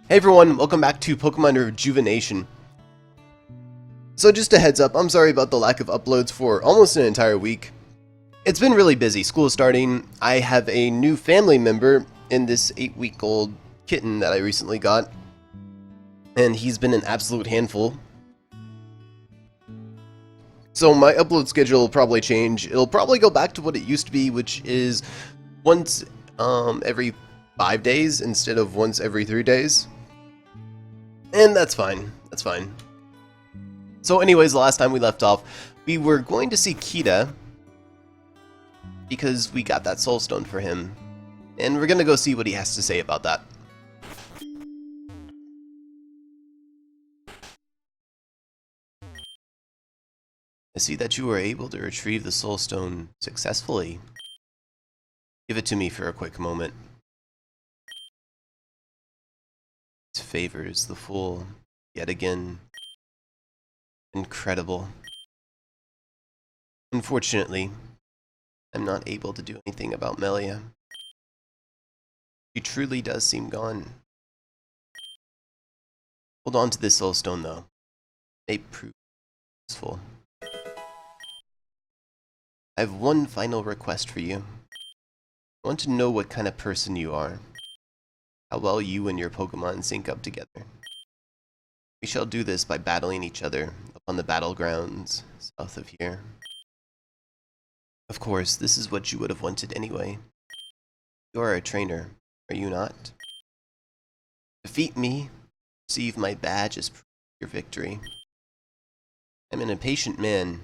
Hey everyone, welcome back to Pokemon Rejuvenation. So just a heads up, I'm sorry about the lack of uploads for almost an entire week. It's been really busy, school is starting, I have a new family member in this 8-week-old kitten that I recently got. And he's been an absolute handful. So my upload schedule will probably change. It'll probably go back to what it used to be, which is once every 5 days instead of once every 3 days. And that's fine. That's fine. So anyways, the last time we left off, we were going to see Keta because we got that soul stone for him. And we're going to go see what he has to say about that. I see that you were able to retrieve the soul stone successfully. Give it to me for a quick moment. It favors the fool, yet again. Incredible. Unfortunately, I'm not able to do anything about Melia. She truly does seem gone. Hold on to this soul stone though. It may prove useful. I have one final request for you. I want to know what kind of person you are. How well you and your Pokemon sync up together. We shall do this by battling each other upon the battlegrounds south of here. Of course, this is what you would have wanted anyway. You are a trainer, are you not? Defeat me, receive my badge as proof of your victory. I'm an impatient man,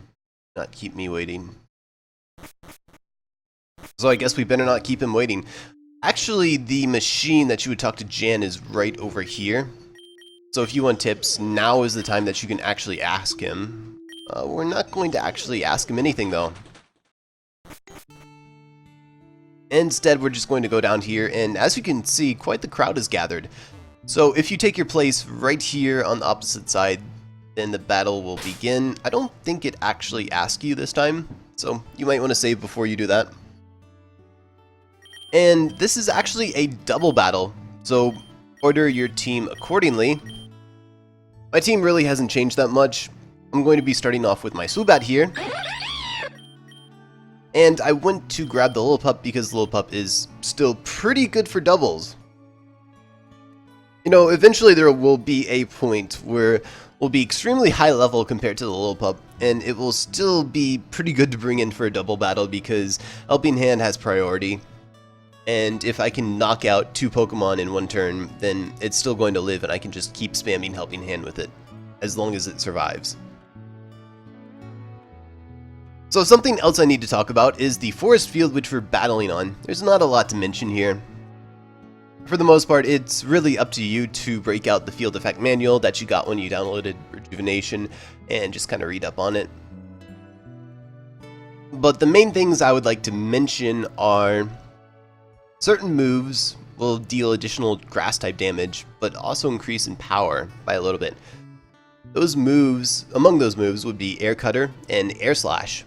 do not keep me waiting. So I guess we better not keep him waiting. Actually, the machine that you would talk to Jan is right over here. So if you want tips, now is the time that you can actually ask him. We're not going to actually ask him anything though. Instead, we're just going to go down here, and as you can see, quite the crowd is gathered. So if you take your place right here on the opposite side, then the battle will begin. I don't think it actually asks you this time, so you might want to save before you do that. And this is actually a double battle, so order your team accordingly. My team really hasn't changed that much. I'm going to be starting off with my Swoobat here. And I went to grab the Lillipup because Lillipup is still pretty good for doubles. You know, eventually there will be a point where we'll be extremely high level compared to the Lillipup, and it will still be pretty good to bring in for a double battle because Helping Hand has priority. And if I can knock out 2 Pokemon in one turn, then it's still going to live and I can just keep spamming Helping Hand with it, as long as it survives. So something else I need to talk about is the forest field which we're battling on. There's not a lot to mention here. For the most part, it's really up to you to break out the field effect manual that you got when you downloaded Rejuvenation and just kind of read up on it. But the main things I would like to mention are certain moves will deal additional grass type damage, but also increase in power by a little bit. Those moves, among those moves, would be Air Cutter and Air Slash.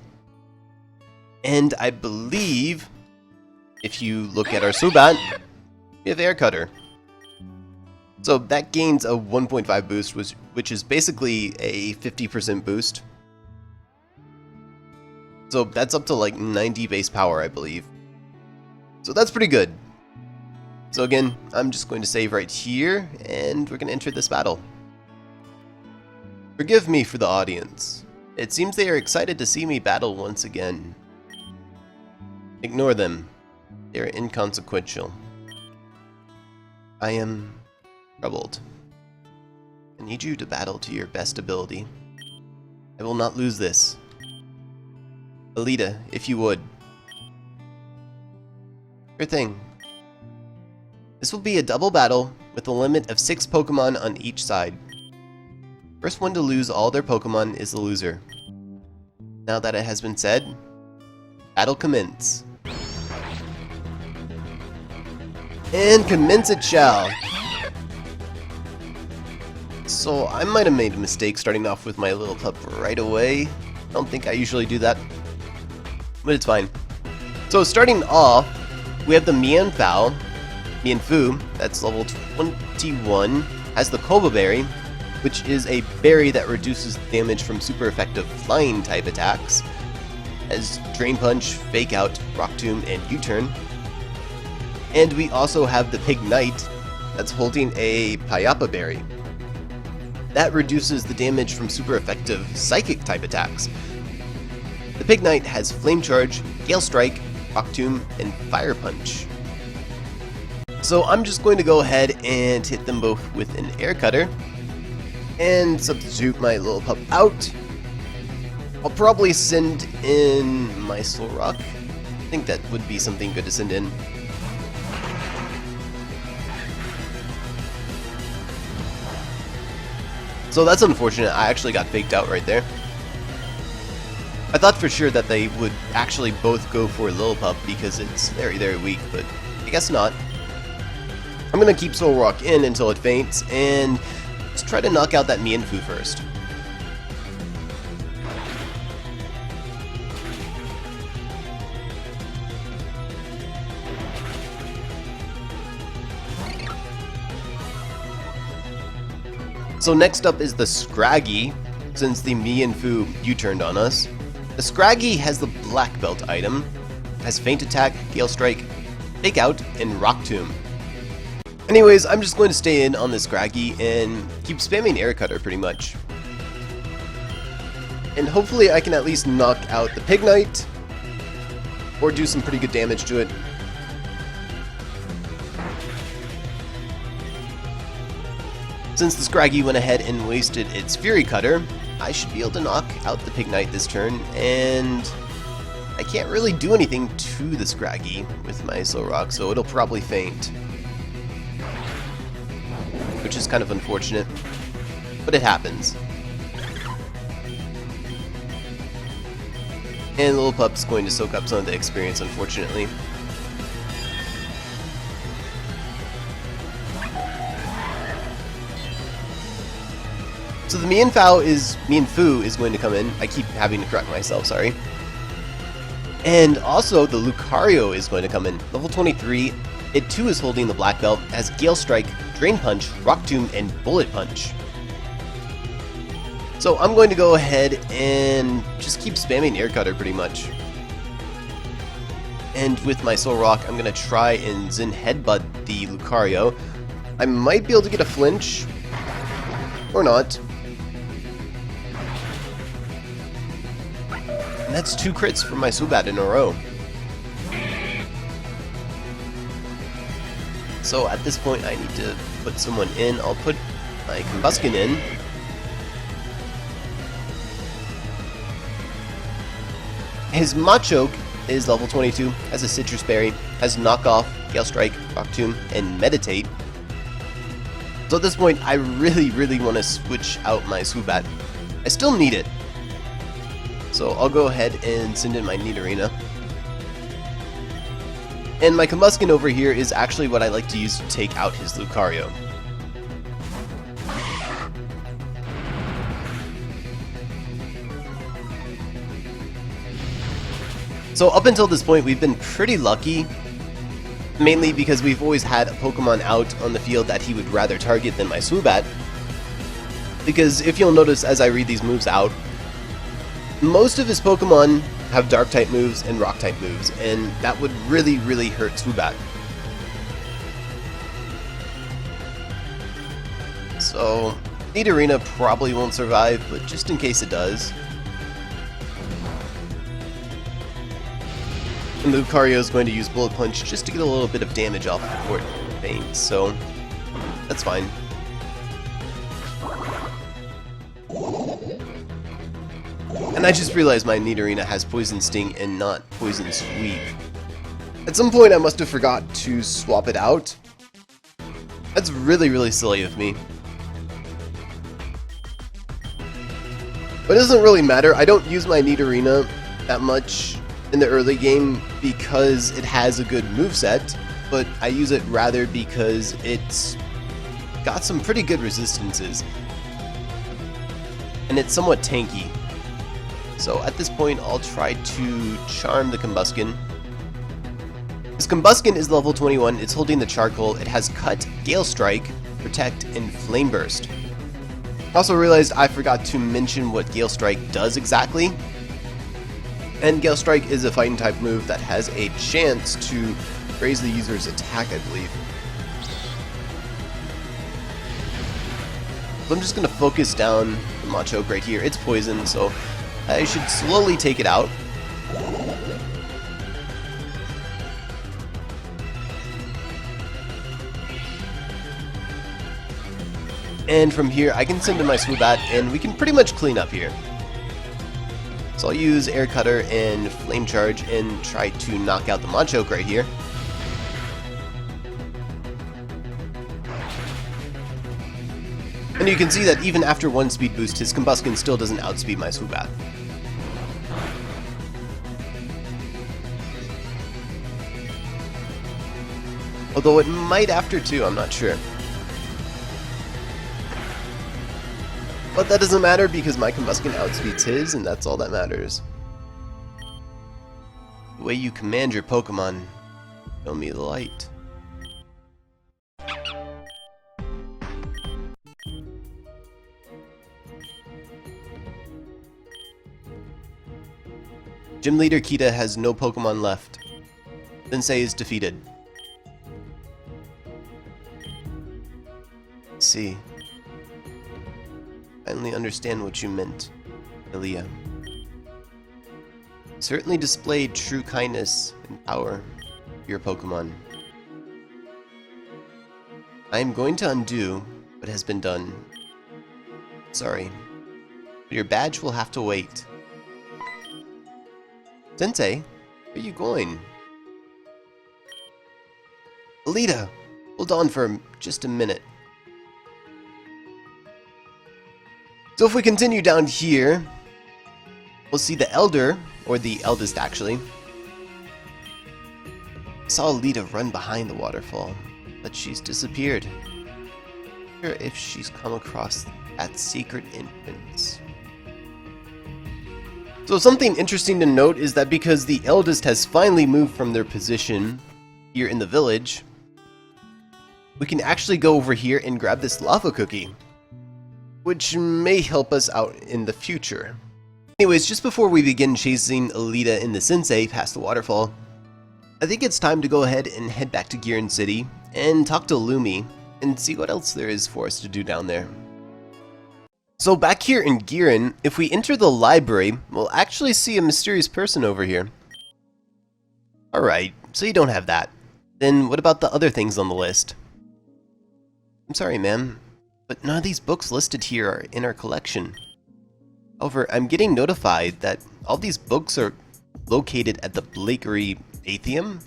And I believe, if you look at our Swoobat, we have Air Cutter. So that gains a 1.5 boost, which is basically a 50% boost. So that's up to like 90 base power, I believe. So that's pretty good. So again, I'm just going to save right here, and we're going to enter this battle. Forgive me for the audience. It seems they are excited to see me battle once again. Ignore them. They are inconsequential. I am troubled. I need you to battle to your best ability. I will not lose this. Alita, if you would. Sure thing. This will be a double battle with a limit of 6 Pokemon on each side. First one to lose all their Pokemon is the loser. Now that it has been said, battle commence. And commence it shall. So I might have made a mistake starting off with my Lillipup right away. I don't think I usually do that, but it's fine. So starting off, we have the Mienfoo, Mienfoo, that's level 21, has the Coba berry, which is a berry that reduces damage from super effective flying type attacks, as Drain Punch, Fake Out, Rock Tomb, and U-Turn. And we also have the Pignite, that's holding a Payapa berry. That reduces the damage from super effective psychic type attacks. The Pignite has Flame Charge, Gale Strike, Rock Tomb, and Fire Punch. So I'm just going to go ahead and hit them both with an Air Cutter and substitute my Lillipup out. I'll probably send in my Solrock. I think that would be something good to send in. So that's unfortunate, I actually got faked out right there. I thought for sure that they would actually both go for Lillipup because it's very, very weak, but I guess not. I'm gonna keep Solrock in until it faints, and just try to knock out that Mienfoo first. So next up is the Scraggy, since the Mienfoo U-turned on us. The Scraggy has the Black Belt item, has Feint Attack, Gale Strike, Fake Out, and Rock Tomb. Anyways, I'm just going to stay in on the Scraggy and keep spamming Air Cutter pretty much. And hopefully I can at least knock out the Pignite, or do some pretty good damage to it. Since the Scraggy went ahead and wasted its Fury Cutter, I should be able to knock out the Pignite this turn, and I can't really do anything to the Scraggy with my Solrock, so it'll probably faint. Which is kind of unfortunate, but it happens. And Lillipup's going to soak up some of the experience, unfortunately. So the Mienfoo is going to come in. I keep having to correct myself, sorry. And also the Lucario is going to come in. Level 23, it too is holding the Black Belt, has Gale Strike, Drain Punch, Rock Tomb, and Bullet Punch. So I'm going to go ahead and just keep spamming Air Cutter pretty much. And with my Solrock, I'm going to try and Zen Headbutt the Lucario. I might be able to get a flinch, or not. And that's 2 crits from my Zubat in a row. So at this point I need to put someone in. I'll put my Combusken in. His Machoke is level 22, has a Sitrus Berry, has Knock Off, Gale Strike, Rock Tomb, and Meditate. So at this point I really want to switch out my Zubat. I still need it. So I'll go ahead and send in my Nidorina. And my Combusken over here is actually what I like to use to take out his Lucario. So up until this point we've been pretty lucky, mainly because we've always had a Pokemon out on the field that he would rather target than my Zubat. Because if you'll notice as I read these moves out, most of his Pokemon have Dark-type moves and Rock-type moves, and that would really hurt Zubat. So, Nidorina probably won't survive, but just in case it does. And Lucario is going to use Bullet Punch just to get a little bit of damage off before it faints, so that's fine. And I just realized my Nidorina has Poison Sting and not Poison Sweep. At some point I must have forgot to swap it out. That's really silly of me. But it doesn't really matter. I don't use my Nidorina that much in the early game because it has a good moveset, but I use it rather because it's got some pretty good resistances. And it's somewhat tanky. So at this point I'll try to charm the Combusken. This Combusken is level 21, it's holding the Charcoal, it has Cut, Gale Strike, Protect, and Flame Burst. Also realized I forgot to mention what Gale Strike does exactly. And Gale Strike is a fighting type move that has a chance to raise the user's attack, I believe. So I'm just going to focus down the Machoke right here. It's poison, so I should slowly take it out. And from here, I can send in my Swoobat, and we can pretty much clean up here. So I'll use Air Cutter and Flame Charge and try to knock out the Machoke right here. And you can see that even after one speed boost, his Combusken still doesn't outspeed my Swoobat. Although it might after two, I'm not sure. But that doesn't matter because my Combusken outspeeds his, and that's all that matters. The way you command your Pokemon, show me the light. Gym Leader Keta has no Pokemon left. Sensei is defeated. Let's see. Finally understand what you meant, Ilya. Certainly displayed true kindness and power to your Pokemon. I am going to undo what has been done. Sorry, but your badge will have to wait. Sensei, where are you going? Alita, hold on for just a minute. So if we continue down here, we'll see the Elder, or the eldest actually. I saw Alita run behind the waterfall, but she's disappeared. I wonder if she's come across that secret entrance. So something interesting to note is that because the eldest has finally moved from their position here in the village, we can actually go over here and grab this lava cookie, which may help us out in the future. Anyways, just before we begin chasing Alita and the Sensei past the waterfall, I think it's time to go ahead and head back to Giran City and talk to Lumi and see what else there is for us to do down there. So back here in Giran, if we enter the library, we'll actually see a mysterious person over here. Alright, so you don't have that. Then what about the other things on the list? I'm sorry, ma'am, but none of these books listed here are in our collection. However, I'm getting notified that all these books are located at the Blakery Atheum.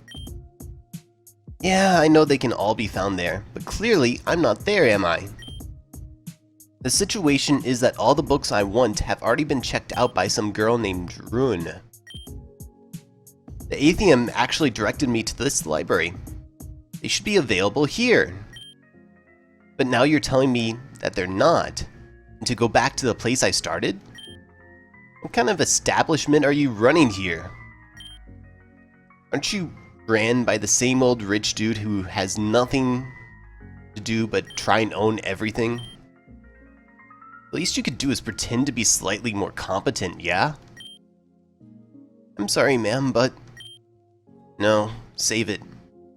Yeah, I know they can all be found there, but clearly I'm not there, am I? The situation is that all the books I want have already been checked out by some girl named Rune. The Atheum actually directed me to this library. They should be available here. But now you're telling me that they're not, and to go back to the place I started? What kind of establishment are you running here? Aren't you ran by the same old rich dude who has nothing to do but try and own everything? The least you could do is pretend to be slightly more competent, yeah? I'm sorry, ma'am, but... No, save it.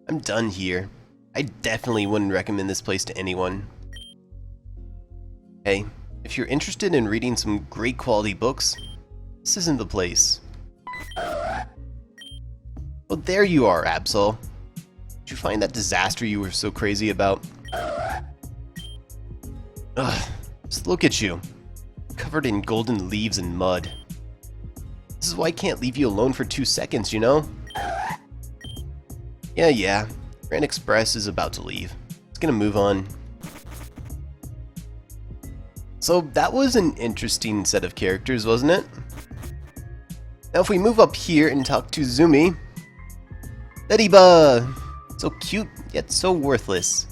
I'm done here. I definitely wouldn't recommend this place to anyone. Hey, if you're interested in reading some great quality books, this isn't the place. Well, there you are, Absol. Did you find that disaster you were so crazy about? Ugh. Just look at you, covered in golden leaves and mud. This is why I can't leave you alone for 2 seconds, you know? Yeah, Grand Express is about to leave. It's gonna move on. So that was an interesting set of characters, wasn't it? Now if we move up here and talk to Zumi. Dediba! So cute, yet so worthless.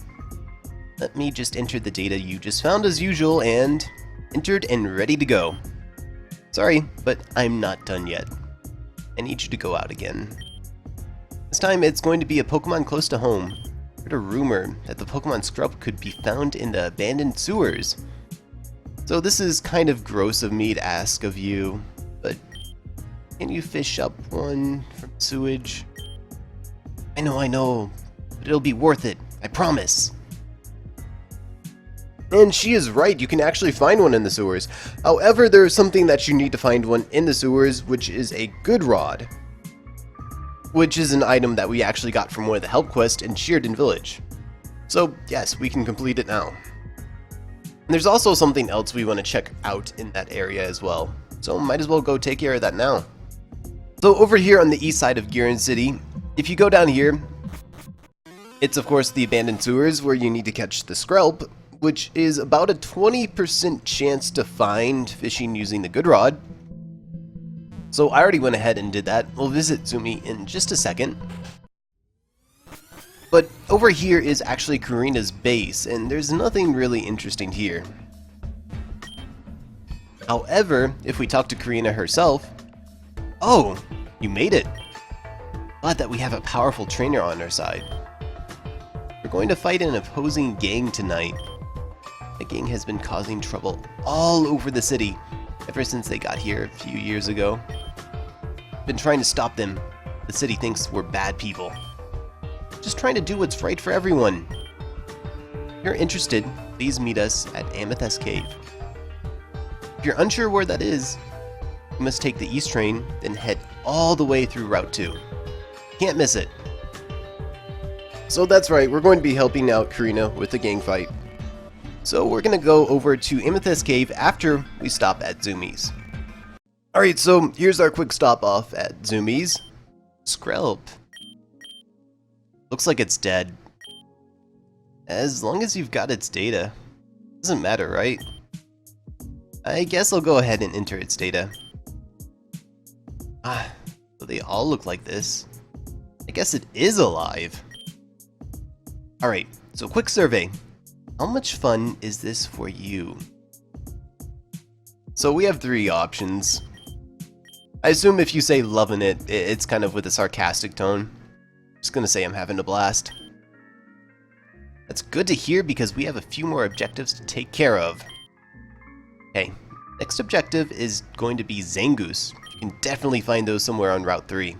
Let me just enter the data you just found as usual, and entered and ready to go. Sorry, but I'm not done yet. I need you to go out again. This time it's going to be a Pokemon close to home. I heard a rumor that the Pokemon Scrub could be found in the abandoned sewers. So this is kind of gross of me to ask of you, but can you fish up one from sewage? I know, but it'll be worth it, I promise. And she is right, you can actually find one in the sewers. However, there is something that you need to find one in the sewers, which is a good rod. Which is an item that we actually got from one of the help quests in Sheerden Village. So yes, we can complete it now. And there's also something else we want to check out in that area as well. So might as well go take care of that now. So over here on the east side of Giran City, if you go down here, it's of course the abandoned sewers where you need to catch the Skrelp, which is about a 20% chance to find fishing using the good rod. So I already went ahead and did that. We'll visit Zumi in just a second. But over here is actually Karrina's base, and there's nothing really interesting here. However, if we talk to Karrina herself... Oh, you made it! Glad that we have a powerful trainer on our side. We're going to fight an opposing gang tonight. The gang has been causing trouble all over the city ever since they got here a few years ago. Been trying to stop them. The city thinks we're bad people. Just trying to do what's right for everyone. If you're interested, please meet us at Amethyst Cave. If you're unsure where that is, you must take the East train, then head all the way through Route 2. Can't miss it. So that's right, we're going to be helping out Karrina with the gang fight. So we're going to go over to Amethyst Cave after we stop at Zumi's. Alright, so here's our quick stop off at Zumi's. Skrelp. Looks like it's dead. As long as you've got its data. Doesn't matter, right? I guess I'll go ahead and enter its data. So they all look like this. I guess it is alive. Alright, so quick survey. How much fun is this for you? So we have three options. I assume if you say loving it, it's kind of with a sarcastic tone. Just gonna say I'm having a blast. That's good to hear because we have a few more objectives to take care of. Okay, next objective is going to be Zangoose. You can definitely find those somewhere on Route 3.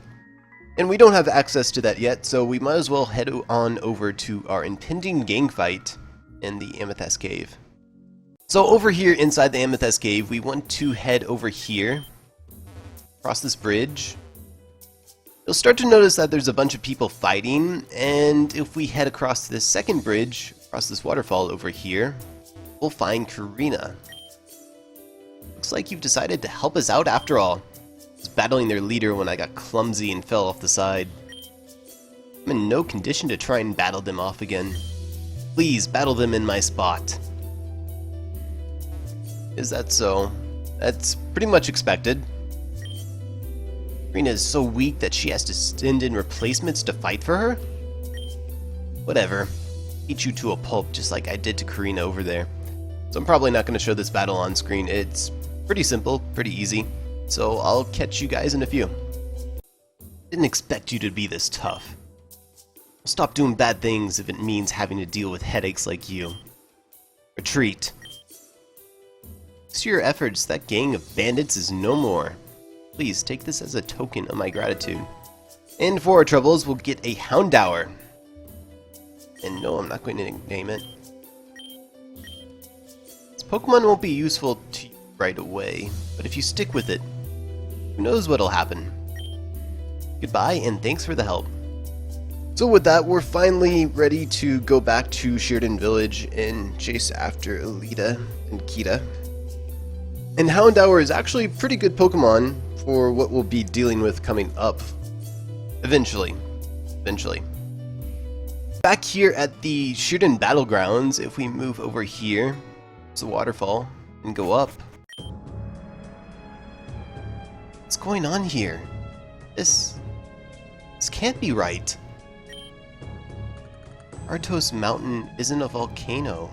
And we don't have access to that yet, so we might as well head on over to our impending gang fight in the Amethyst Cave. So over here inside the Amethyst Cave, we want to head over here, across this bridge. You'll start to notice that there's a bunch of people fighting, and if we head across this second bridge, across this waterfall over here, we'll find Karrina. Looks like you've decided to help us out after all. I was battling their leader when I got clumsy and fell off the side. I'm in no condition to try and battle them off again. Please battle them in my spot. Is that so? That's pretty much expected. Karrina is so weak that she has to send in replacements to fight for her? Whatever. Eat you to a pulp just like I did to Karrina over there. So I'm probably not going to show this battle on screen. It's pretty simple, pretty easy. So I'll catch you guys in a few. Didn't expect you to be this tough. Stop doing bad things if it means having to deal with headaches like you. Retreat. Thanks to your efforts, that gang of bandits is no more. Please take this as a token of my gratitude. And for our troubles, we'll get a Houndour. And no, I'm not going to name it. This Pokemon won't be useful to you right away, but if you stick with it, who knows what'll happen. Goodbye, and thanks for the help. So with that, we're finally ready to go back to Sheerden Village and chase after Alita and Keta. And Houndour is actually a pretty good Pokemon for what we'll be dealing with coming up. Eventually. Back here at the Sheerden Battlegrounds, if we move over here, it's a waterfall, and go up. What's going on here? This can't be right. Carotos Mountain isn't a volcano.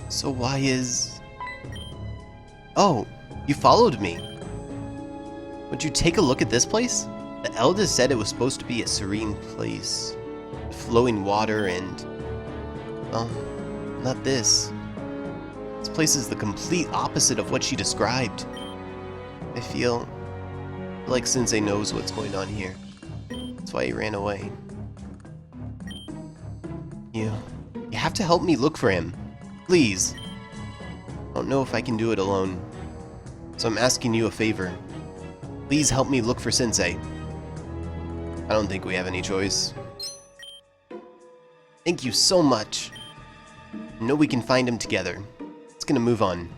So why is... Oh, you followed me. Would you take a look at this place? The eldest said it was supposed to be a serene place, with flowing water and... well, not this. This place is the complete opposite of what she described. I feel like Sensei knows what's going on here. That's why he ran away. You have to help me look for him. Please. I don't know if I can do it alone. So I'm asking you a favor. Please help me look for Sensei. I don't think we have any choice. Thank you so much. I know we can find him together. It's gonna move on.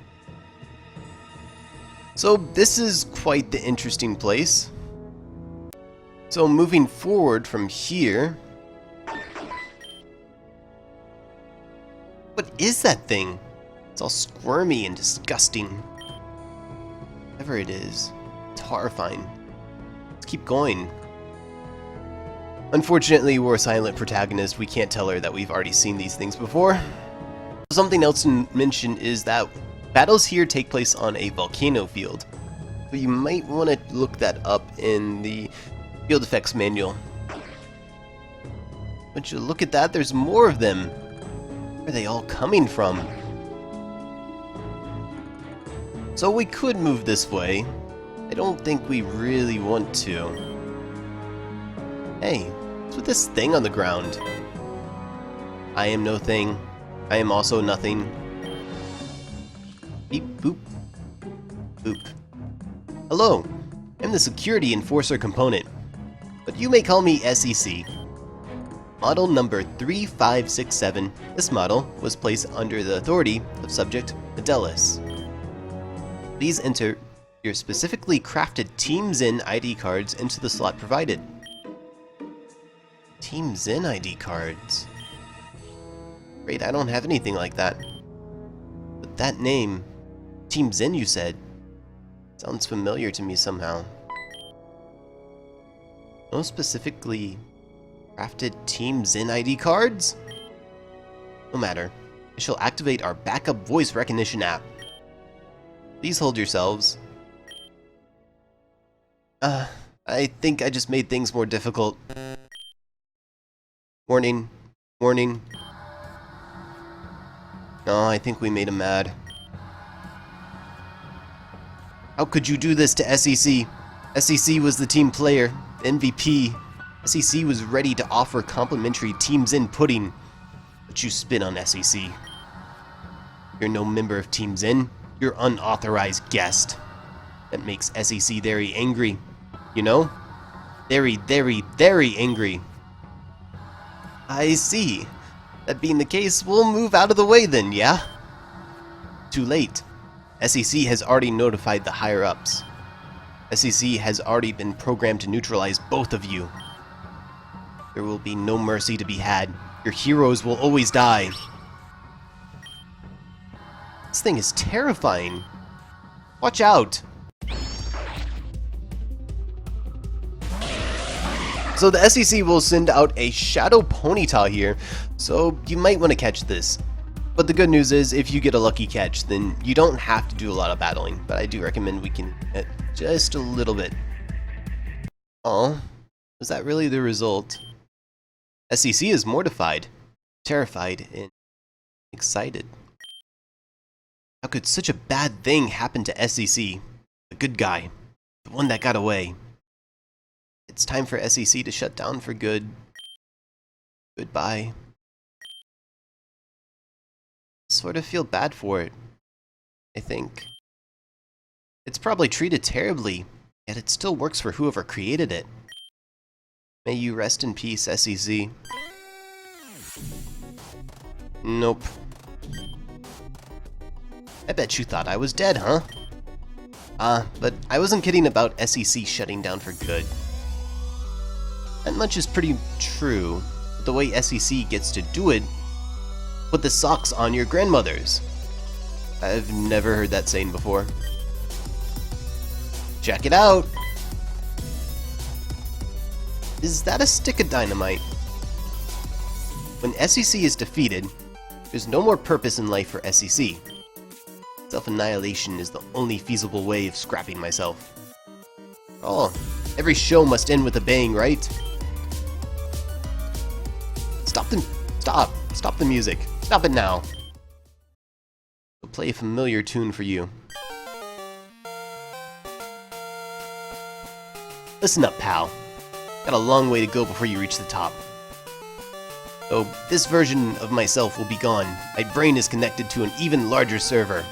So this is quite the interesting place. So moving forward from here... what is that thing? It's all squirmy and disgusting. Whatever it is, it's horrifying. Let's keep going. Unfortunately, we're a silent protagonist. We can't tell her that we've already seen these things before. Something else to mention is that battles here take place on a volcano field. So you might want to look that up in the field effects manual. But you look at that, there's more of them. Where are they all coming from? So we could move this way. I don't think we really want to. Hey, what's with this thing on the ground? I am no thing. I am also nothing. Beep boop. Boop. Hello, I'm the security enforcer component, but you may call me SEC. Model number 3567. This model was placed under the authority of subject Adelis. Please enter your specifically crafted Team Xen ID cards into the slot provided. Team Xen ID cards? Great, I don't have anything like that. But that name, Team Xen you said, sounds familiar to me somehow. No specifically crafted Team Xen ID cards? No matter. I shall activate our backup voice recognition app. Please hold yourselves. I think I just made things more difficult. Warning. Warning. No, I think we made him mad. How could you do this to SEC? SEC was the team player, MVP. SEC was ready to offer complimentary Team Xen pudding, but you spit on SEC. You're no member of Team Xen. You're unauthorized guest. That makes SEC very angry. You know? Very, very, very angry. I see. That being the case, we'll move out of the way then, yeah? Too late. SEC has already notified the higher-ups. SEC has already been programmed to neutralize both of you. There will be no mercy to be had. Your heroes will always die. This thing is terrifying. Watch out. So the SEC will send out a Shadow Ponyta here, so you might want to catch this. But the good news is, if you get a lucky catch, then you don't have to do a lot of battling, but I do recommend we can get just a little bit. Oh, was that really the result? SEC is mortified, terrified, and excited. How could such a bad thing happen to SEC? The good guy, the one that got away. It's time for SEC to shut down for good. Goodbye. Sort of feel bad for it, I think. It's probably treated terribly, yet it still works for whoever created it. May you rest in peace, SEC. Nope. I bet you thought I was dead, huh? But I wasn't kidding about SEC shutting down for good. That much is pretty true, but the way SEC gets to do it, put the socks on your grandmothers. I've never heard that saying before. Check it out! Is that a stick of dynamite? When SEC is defeated, there's no more purpose in life for SEC. Self-annihilation is the only feasible way of scrapping myself. Oh, Every show must end with a bang, right? Stop the music. Stop it now. I'll play a familiar tune for you. Listen up, pal. Got a long way to go before you reach the top. Though this version of myself will be gone, my brain is connected to an even larger server.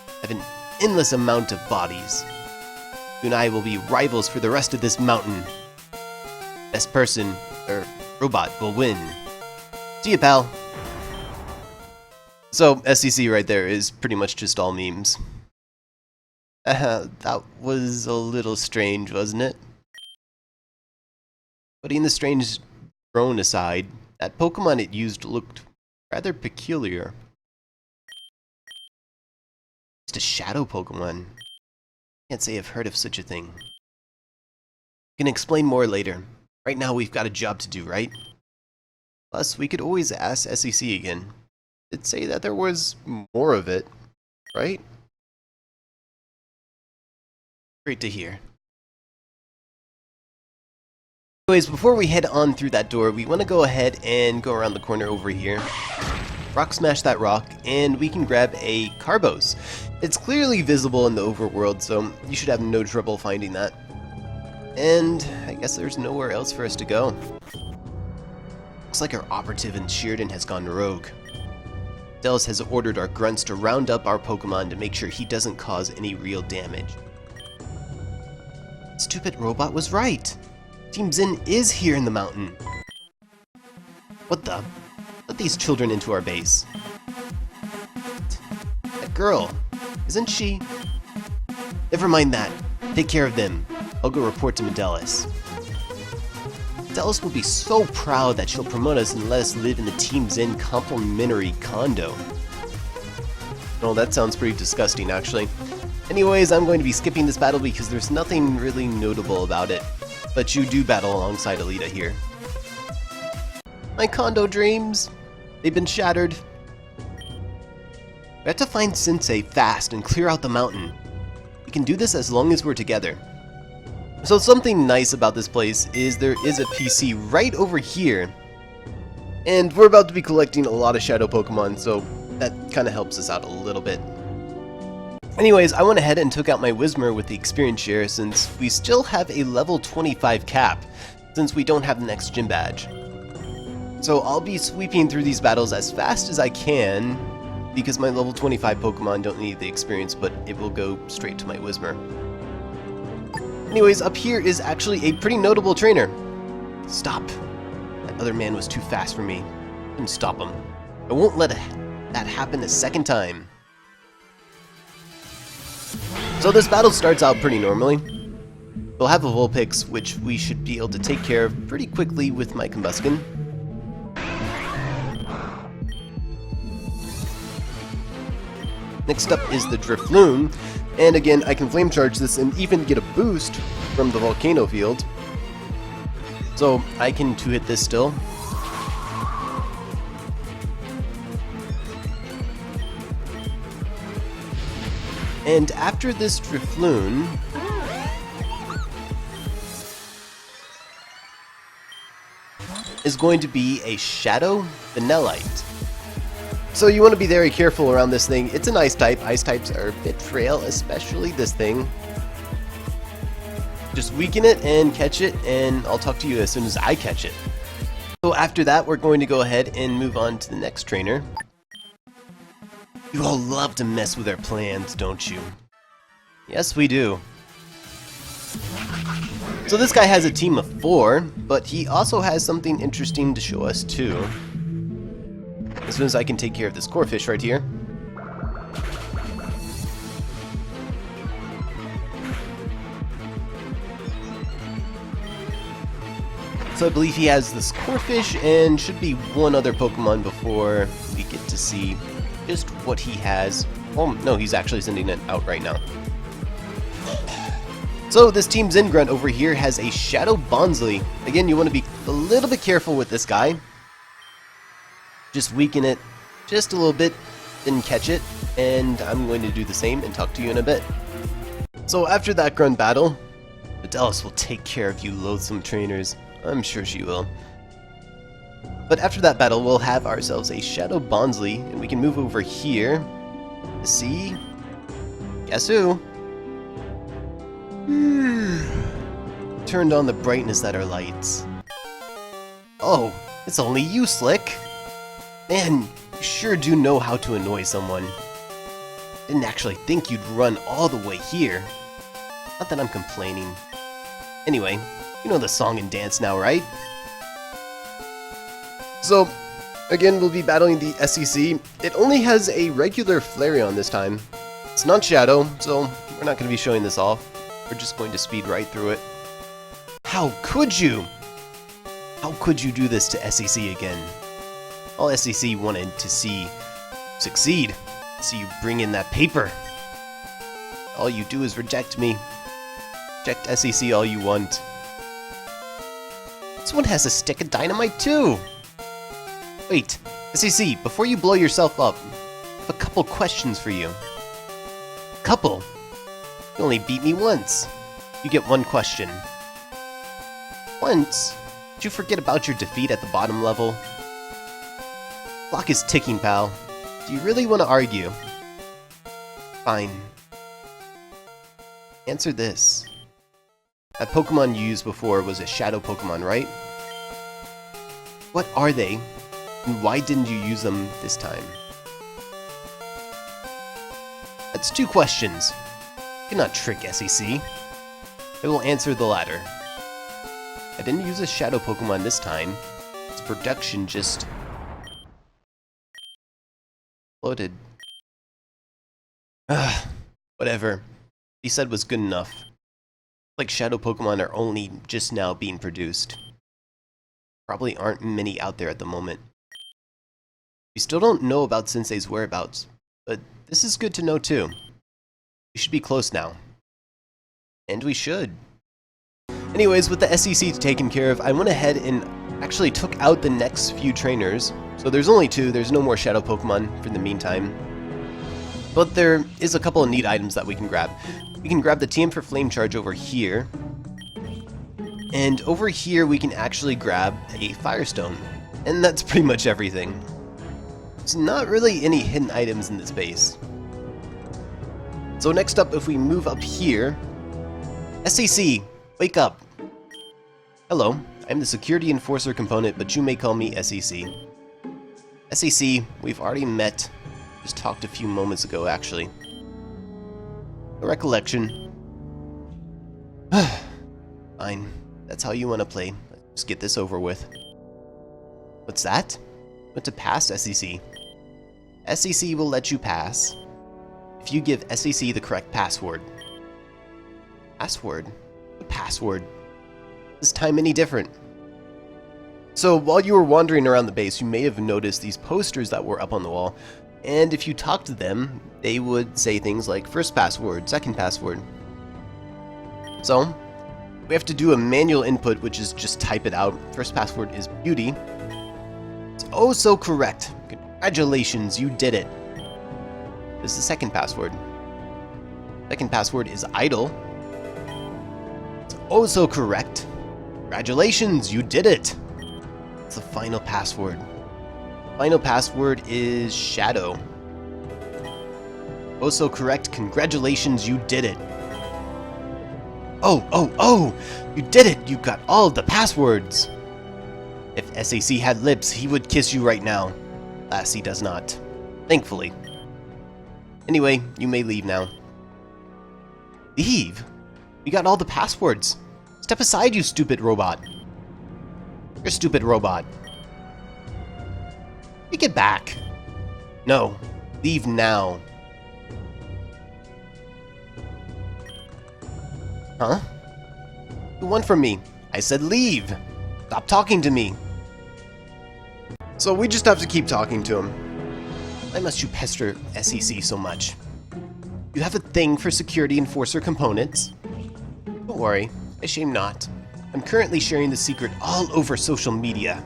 I have an endless amount of bodies. You and I will be rivals for the rest of this mountain. Best person, or robot, will win. See ya, pal. So, SCC right there is pretty much just all memes. That was a little strange, wasn't it? Putting the strange drone aside, that Pokemon it used looked rather peculiar. Just a shadow Pokemon. Can't say I've heard of such a thing. Can explain more later. Right now we've got a job to do, right? Plus, we could always ask SEC again. It'd say that there was more of it, right? Great to hear. Anyways, before we head on through that door, we want to go ahead and go around the corner over here. Rock smash that rock, and we can grab a Carbos. It's clearly visible in the overworld, so you should have no trouble finding that. And I guess there's nowhere else for us to go. Looks like our operative in Sheridan has gone rogue. Dallas has ordered our grunts to round up our Pokemon to make sure he doesn't cause any real damage. Stupid robot was right. Team Xen is here in the mountain. What the? Let these children into our base. That girl, isn't she? Never mind that. Take care of them. I'll go report to Medelis. Medelis will be so proud that she'll promote us and let us live in the Team Xen complimentary condo. Oh, that sounds pretty disgusting, actually. Anyways, I'm going to be skipping this battle because there's nothing really notable about it. But you do battle alongside Alita here. My condo dreams! They've been shattered. We have to find Sensei fast and clear out the mountain. We can do this as long as we're together. So something nice about this place is there is a PC right over here. And we're about to be collecting a lot of Shadow Pokemon, so that kind of helps us out a little bit. Anyways, I went ahead and took out my Whismur with the experience share since we still have a level 25 cap, since we don't have the next gym badge. So I'll be sweeping through these battles as fast as I can, because my level 25 Pokemon don't need the experience, but it will go straight to my Whismur. Anyways, up here is actually a pretty notable trainer. Stop. That other man was too fast for me. I couldn't stop him. I won't let that happen a second time. So this battle starts out pretty normally. We'll have a Vulpix, which we should be able to take care of pretty quickly with my Combusken. Next up is the Drifloon, and again I can Flame Charge this and even get a boost from the Volcano Field. So I can 2-hit this still. And after this Drifloon, is going to be a Shadow Vanillite. So you want to be very careful around this thing. It's an Ice type. Ice types are a bit frail, especially this thing. Just weaken it and catch it, and I'll talk to you as soon as I catch it. So after that, we're going to go ahead and move on to the next trainer. You all love to mess with our plans, don't you? Yes, we do. So this guy has a team of 4, but he also has something interesting to show us too. As soon as I can take care of this Corphish right here. So I believe he has this Corphish and should be one other Pokemon before we get to see just what he has. Oh, no, he's actually sending it out right now. So this Team Xen grunt over here has a Shadow Bonsly. Again, you want to be a little bit careful with this guy. Just weaken it just a little bit, then catch it, and I'm going to do the same and talk to you in a bit. So after that grunt battle, Fidelis will take care of you loathsome trainers. I'm sure she will. But after that battle, we'll have ourselves a Shadow Bonsly, and we can move over here to see... Guess who? Turned on the brightness at our lights. Oh, it's only you, Slick! Man, you sure do know how to annoy someone. Didn't actually think you'd run all the way here. Not that I'm complaining. Anyway, you know the song and dance now, right? So, again, we'll be battling the SEC. It only has a regular Flareon this time. It's not Shadow, so we're not going to be showing this off. We're just going to speed right through it. How could you? How could you do this to SEC again? All SEC wanted to see succeed. See you bring in that paper. All you do is reject me. Reject SEC all you want. This one has a stick of dynamite too. Wait, SEC, before you blow yourself up, I have a couple questions for you. Couple? You only beat me once. You get one question. Once? Did you forget about your defeat at the bottom level? Clock is ticking, pal. Do you really want to argue? Fine. Answer this. That Pokemon you used before was a Shadow Pokemon, right? What are they? And why didn't you use them this time? That's two questions. You cannot trick SEC. I will answer the latter. I didn't use a Shadow Pokemon this time. Its production just... exploded. Whatever. He said was good enough. Like Shadow Pokemon are only just now being produced. Probably aren't many out there at the moment. We still don't know about Sensei's whereabouts, but this is good to know too. We should be close now. And we should. Anyways, with the SEC taken care of, I went ahead and actually took out the next few trainers. So there's only two, there's no more Shadow Pokemon for the meantime. But there is a couple of neat items that we can grab. We can grab the TM for Flame Charge over here. And over here we can actually grab a Firestone. And that's pretty much everything. There's not really any hidden items in this base. So next up, if we move up here... SEC, wake up! Hello, I'm the Security Enforcer component, but you may call me SEC. SEC, we've already met. Just talked a few moments ago, actually. No recollection. Fine. That's how you want to play. Let's just get this over with. What's that? Want to pass, SEC? SEC will let you pass if you give SEC the correct password. Password? What password? Is time any different? So while you were wandering around the base, you may have noticed these posters that were up on the wall, and if you talked to them, they would say things like first password, second password. So we have to do a manual input, which is just type it out. First password is beauty. It's oh so correct. Congratulations, you did it. This is the second password. Second password is idle. It's oh so correct. Congratulations, you did it. It's the final password. Final password is shadow. Oh so correct. Congratulations, you did it. Oh, you did it. You got all of the passwords. If SAC had lips, he would kiss you right now. Alas, he does not. Thankfully. Anyway, you may leave now. Leave? You got all the passwords. Step aside, you stupid robot. You're a stupid robot. Take it back. No. Leave now. Huh? You want from me? I said leave. Stop talking to me. So we just have to keep talking to him. Why must you pester SEC so much? You have a thing for security enforcer components? Don't worry, I shame not. I'm currently sharing the secret all over social media.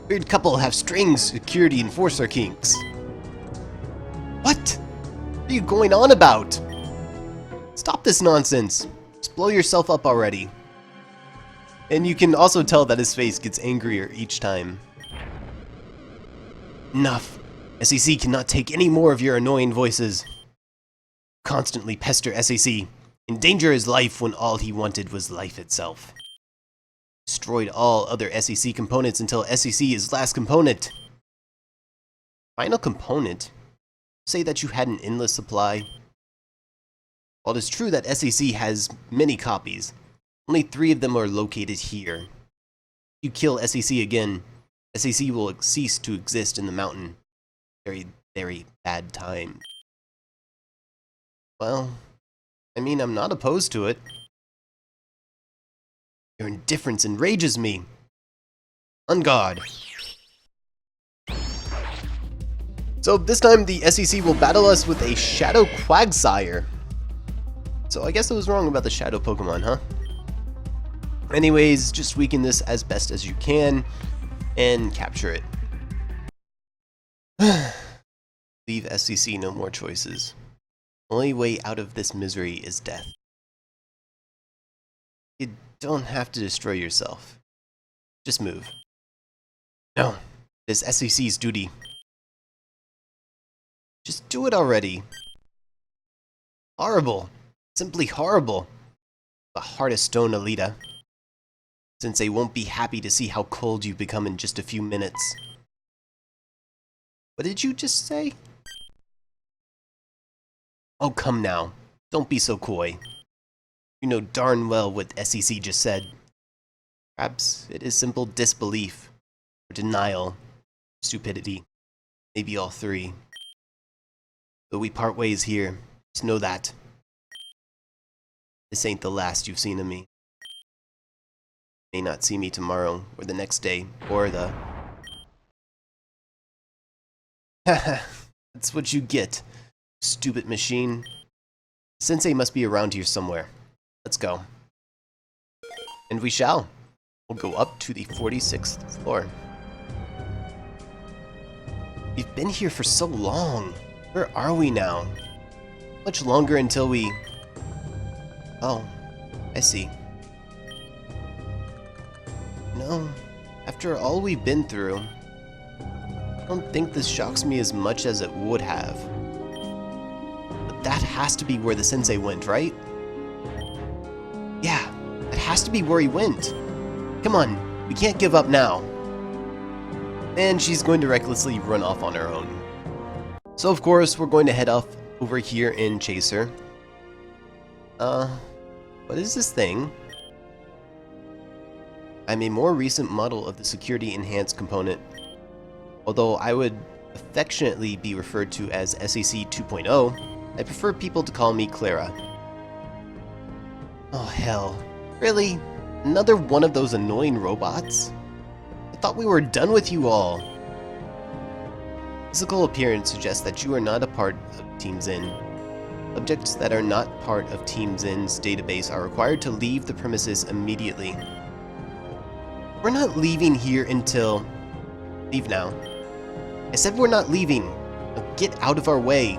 Weird couple have strange security enforcer kinks. What? What are you going on about? Stop this nonsense. Just Just blow yourself up already. And you can also tell that his face gets angrier each time. Enough. SEC cannot take any more of your annoying voices. Constantly pester SEC. Endanger his life when all he wanted was life itself. Destroyed all other SEC components until SEC is last component. Final component? Say that you had an endless supply? While it is true that SEC has many copies, only 3 of them are located here. If you kill SEC again, SEC will cease to exist in the mountain. Very, very bad time. Well, I mean, I'm not opposed to it. Your indifference enrages me. On guard. So this time the SEC will battle us with a Shadow Quagsire. So I guess I was wrong about the Shadow Pokemon, huh? Anyways, just weaken this as best as you can and capture it. Leave SEC no more choices. Only way out of this misery is death. You don't have to destroy yourself. Just move. No, it is SEC's duty. Just do it already. Horrible. Simply horrible. The heart of stone, Alita. Sensei won't be happy to see how cold you become in just a few minutes. What did you just say? Oh, come now. Don't be so coy. You know darn well what SEC just said. Perhaps it is simple disbelief, or denial, stupidity, maybe all 3. Though we part ways here, just know that. This ain't the last you've seen of me. You may not see me tomorrow, or the next day, or the... Haha, that's what you get, stupid machine. Sensei must be around here somewhere. Let's go. And we shall. We'll go up to the 46th floor. We've been here for so long. Where are we now? Much longer until we... Oh, I see. No, after all we've been through, I don't think this shocks me as much as it would have. But that has to be where the sensei went, right? Yeah, that has to be where he went. Come on, we can't give up now. And she's going to recklessly run off on her own. So of course, we're going to head off over here in Chaser. What is this thing? I'm a more recent model of the security enhanced component. Although I would affectionately be referred to as SEC 2.0, I prefer people to call me Clara. Oh hell, really? Another one of those annoying robots? I thought we were done with you all. Physical appearance suggests that you are not a part of Team Xen. Subjects that are not part of Team Xen's database are required to leave the premises immediately. We're not leaving here until... Leave now. I said we're not leaving. Now get out of our way.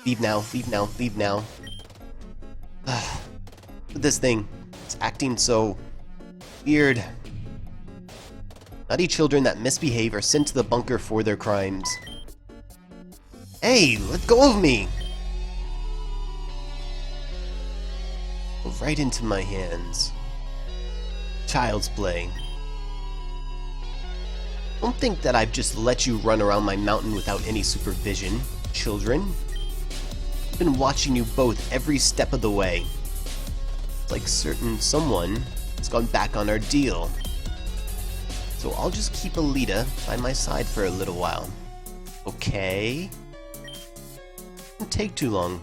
Leave now, leave now, leave now. This thing, it's acting so weird. Naughty children that misbehave are sent to the bunker for their crimes. Hey, let go of me! Go right into my hands. Child's play. Don't think that I've just let you run around my mountain without any supervision, children. I've been watching you both every step of the way. It's like someone has gone back on our deal. So I'll just keep Alita by my side for a little while. Okay? Won't take too long.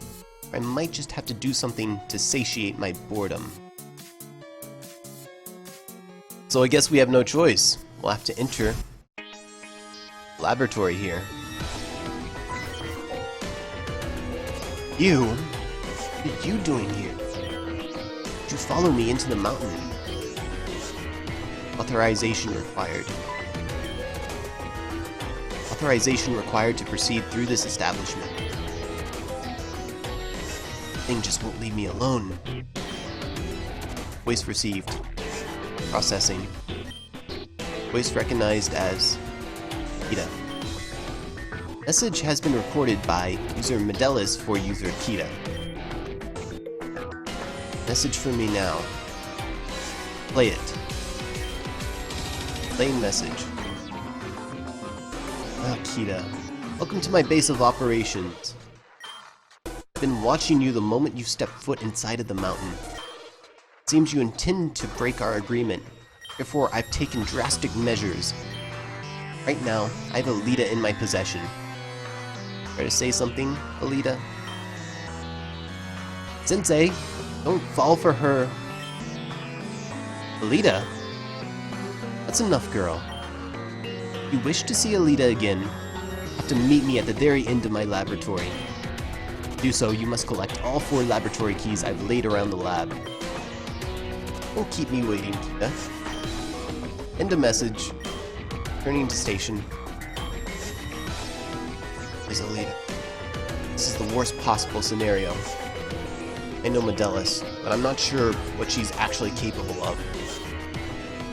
I might just have to do something to satiate my boredom. So I guess we have no choice. We'll have to enter the laboratory here. You? What are you doing here? Did you follow me into the mountain? Authorization required. Authorization required to proceed through this establishment. The thing just won't leave me alone. Voice received. Processing. Voice recognized as Keta. Message has been recorded by user Medellis for user Keta. Message for me now. Play it. Play message. Ah, Keta. Welcome to my base of operations. I've been watching you the moment you stepped foot inside of the mountain. It seems you intend to break our agreement. Therefore, I've taken drastic measures. Right now, I have Alita in my possession. Try to say something, Alita? Sensei, don't fall for her. Alita? That's enough, girl. If you wish to see Alita again, you have to meet me at the very end of my laboratory. To do so, you must collect all 4 laboratory keys I've laid around the lab. Don't keep me waiting, Keta. End of message. Turning to station. Is Alita. This is the worst possible scenario. I know Medellis, but I'm not sure what she's actually capable of.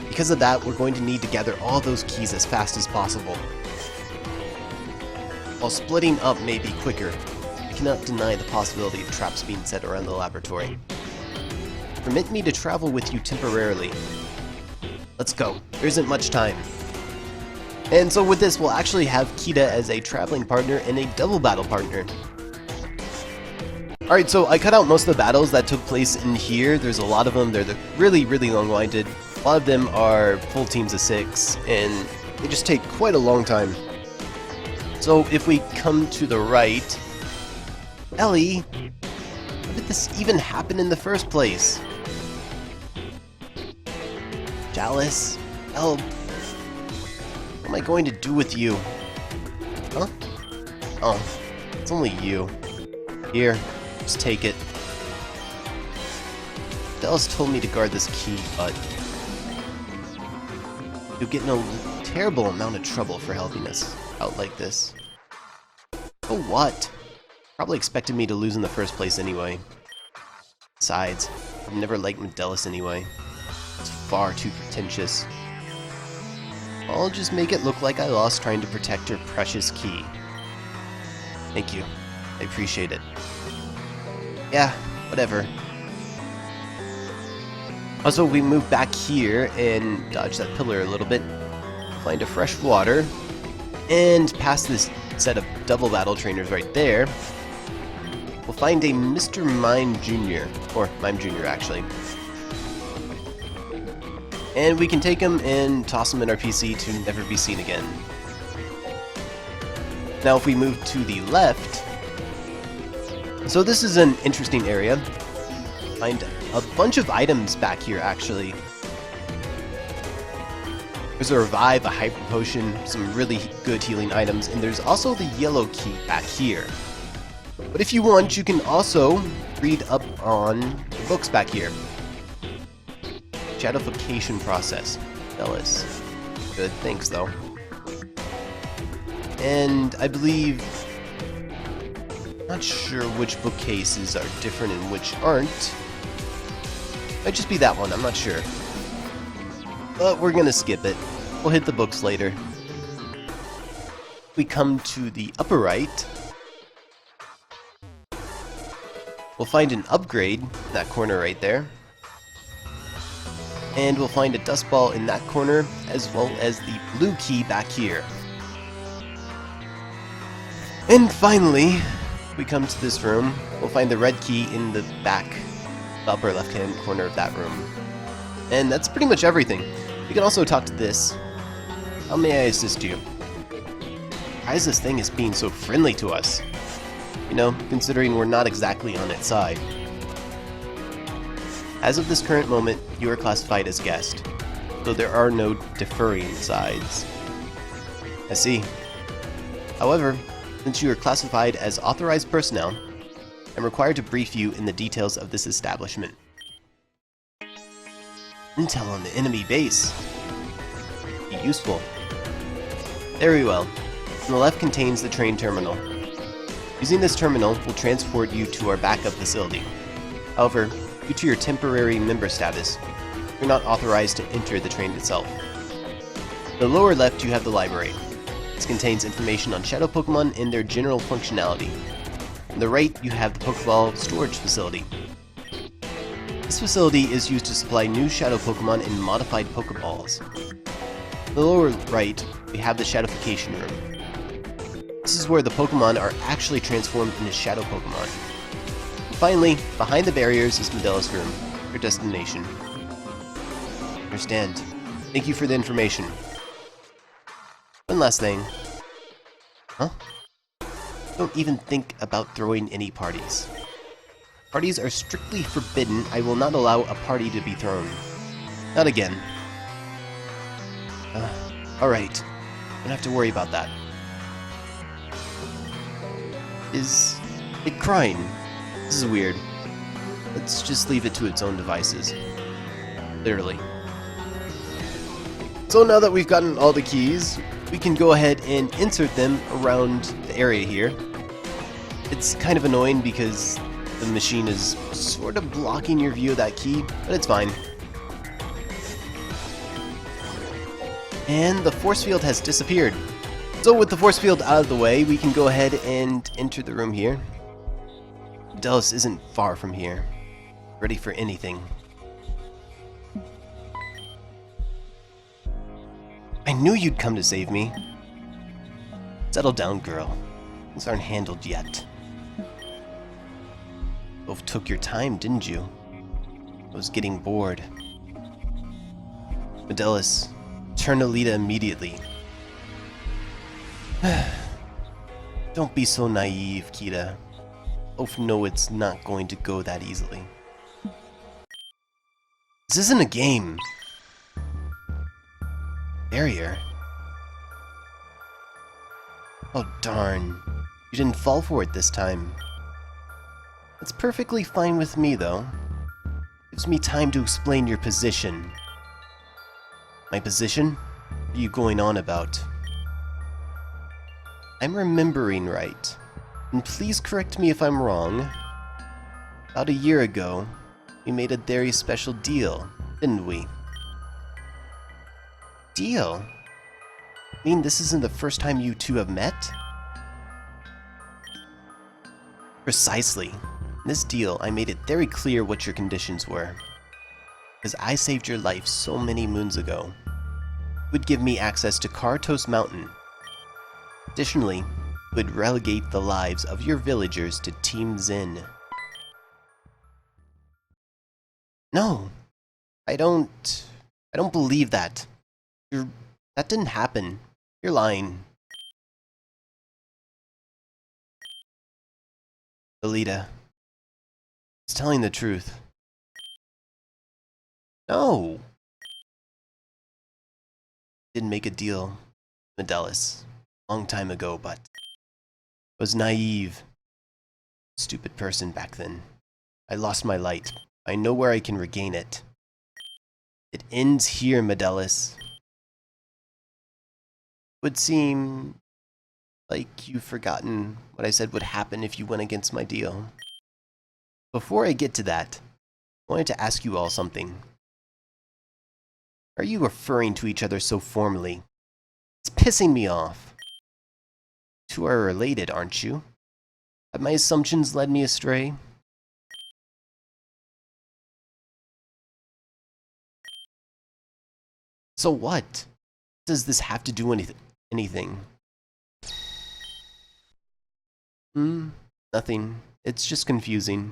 Because of that, we're going to need to gather all those keys as fast as possible. While splitting up may be quicker, I cannot deny the possibility of traps being set around the laboratory. Permit me to travel with you temporarily. Let's go. There isn't much time. And so with this, we'll actually have Keta as a traveling partner and a double battle partner. Alright, so I cut out most of the battles that took place in here. There's a lot of them. They're really, really long-winded. A lot of them are full teams of 6, and they just take quite a long time. So if we come to the right... Ellie! How did this even happen in the first place? Chalice? Help! What am I going to do with you? Huh? Oh, it's only you. Here, just take it. Dallas told me to guard this key, but you'll get in a terrible amount of trouble for helping us out like this. For what? Probably expected me to lose in the first place anyway. Besides, I've never liked Medellis anyway. It's far too pretentious. I'll just make it look like I lost trying to protect her precious key. Thank you. I appreciate it. Yeah, whatever. Also, we move back here and dodge that pillar a little bit. Find a fresh water. And past this set of double battle trainers right there, we'll find a Mr. Mime Jr. Or Mime Jr. actually. And we can take him and toss him in our PC to never be seen again. Now if we move to the left, so this is an interesting area. Find a bunch of items back here actually. There's a revive, a hyper potion, some really good healing items, and there's also the yellow key back here. But if you want, you can also read up on the books back here. Shadification process. Ellis. Good, thanks though. And I believe... not sure which bookcases are different and which aren't. Might just be that one, I'm not sure. But we're gonna skip it. We'll hit the books later. We come to the upper right. We'll find an upgrade in that corner right there. And we'll find a dust ball in that corner, as well as the blue key back here. And finally, we come to this room. We'll find the red key in the back, upper left-hand corner of that room. And that's pretty much everything. You can also talk to this. How may I assist you? Why is this thing being so friendly to us? You know, considering we're not exactly on its side. As of this current moment, you are classified as guest, so there are no deferring sides. I see. However, since you are classified as authorized personnel, I'm required to brief you in the details of this establishment. Intel on the enemy base. Be useful. Very well. On the left contains the train terminal. Using this terminal will transport you to our backup facility. However, Due to your temporary member status, you're not authorized to enter the train itself. In the lower left, you have the library. This contains information on shadow Pokemon and their general functionality. On the right, you have the Pokeball storage facility. This facility is used to supply new shadow Pokemon and modified Pokeballs. In the lower right, we have the Shadowfication room. This is where the Pokemon are actually transformed into shadow Pokemon. And finally, behind the barriers is Medella's room, your destination. Understand. Thank you for the information. One last thing. Huh? Don't even think about throwing any parties. Parties are strictly forbidden. I will not allow a party to be thrown. Not again. Alright. Don't have to worry about that. Is it crying? This is weird. Let's just leave it to its own devices. Literally. So now that we've gotten all the keys, we can go ahead and insert them around the area here. It's kind of annoying because the machine is sort of blocking your view of that key, but it's fine. And the force field has disappeared. So with the force field out of the way, we can go ahead and enter the room here. Dallas isn't far from here. Ready for anything. I knew you'd come to save me. Settle down, girl. Things aren't handled yet. Both took your time, didn't you? I was getting bored. Medellis, turn to Alita immediately. Don't be so naive, Keta. Both know it's not going to go that easily. This isn't a game. Barrier? Oh darn. You didn't fall for it this time. It's perfectly fine with me, though. Gives me time to explain your position. My position? What are you going on about? I'm remembering right. And please correct me if I'm wrong. About a year ago, we made a very special deal, didn't we? Deal? I mean, this isn't the first time you two have met? Precisely. In this deal, I made it very clear what your conditions were. Because I saved your life so many moons ago. You would give me access to Carotos Mountain. Additionally, you would relegate the lives of your villagers to Team Xen. No, I don't believe that. That didn't happen. You're lying. Alita. It's telling the truth. No! Didn't make a deal, Medellis, long time ago, but I was naive. Stupid person back then. I lost my light. I know where I can regain it. It ends here, Medellis. Would seem like you've forgotten what I said would happen if you went against my deal. Before I get to that, I wanted to ask you all something. Are you referring to each other so formally? It's pissing me off. You two are related, aren't you? Have my assumptions led me astray? So what? Does this have to do anything? Nothing. It's just confusing.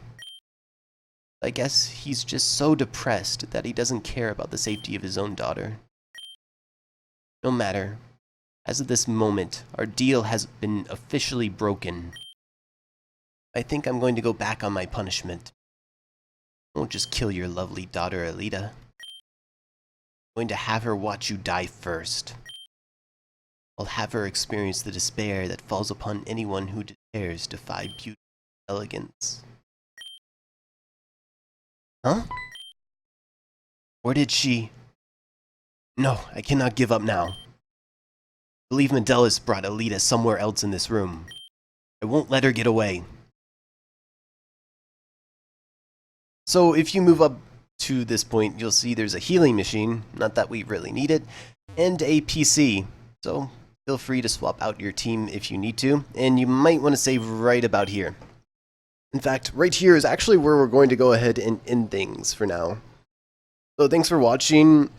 I guess he's just so depressed that he doesn't care about the safety of his own daughter. No matter. As of this moment, our deal has been officially broken. I think I'm going to go back on my punishment. I won't just kill your lovely daughter, Alita. I'm going to have her watch you die first. I'll have her experience the despair that falls upon anyone who dares defy beauty and elegance. Huh? Or did she... No, I cannot give up now. I believe Medellis brought Alita somewhere else in this room. I won't let her get away. So if you move up to this point, you'll see there's a healing machine, not that we really need it, and a PC. So feel free to swap out your team if you need to, and you might want to save right about here. In fact, right here is actually where we're going to go ahead and end things for now. So thanks for watching.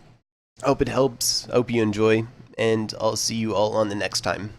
I hope it helps. I hope you enjoy, and I'll see you all on the next time.